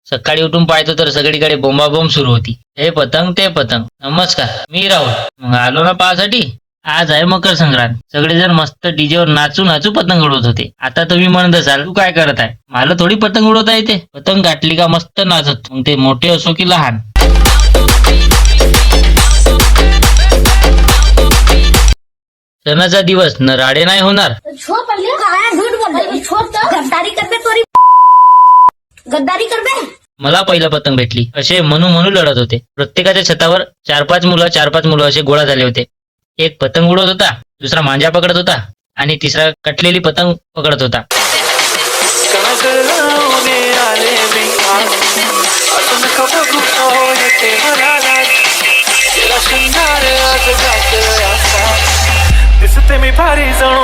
सकाळी उठून पाहतो तर सगळीकडे बोंबाबोंब सुरू होती. हे पतंग ते पतंग. नमस्कार, मी राहुल. मग आलो ना पाहासाठी. आज आहे मकर संक्रांत. सगळेजण मस्त डीजेवर नाचू नाचू पतंग उडवत होते. आता तुम्ही म्हणत असाल तू काय करत आहे? मला थोडी पतंग उडवता येते. पतंग गाठली का मस्त नाचत, मग ते मोठे असो की लहान. सणाचा दिवस न राडे नाही होणार. गद्दारी कर बे. मला पहिला पतंग भेटली असे म्हणू लढत होते. प्रत्येकाच्या छतावर 4-5 मुलं असे गोळा झाले होते. एक पतंग उडवत होता, दुसरा मांजा पकडत होता आणि तिसरा कटलेली पतंग पकडत होता. दिसते मी भारी जणू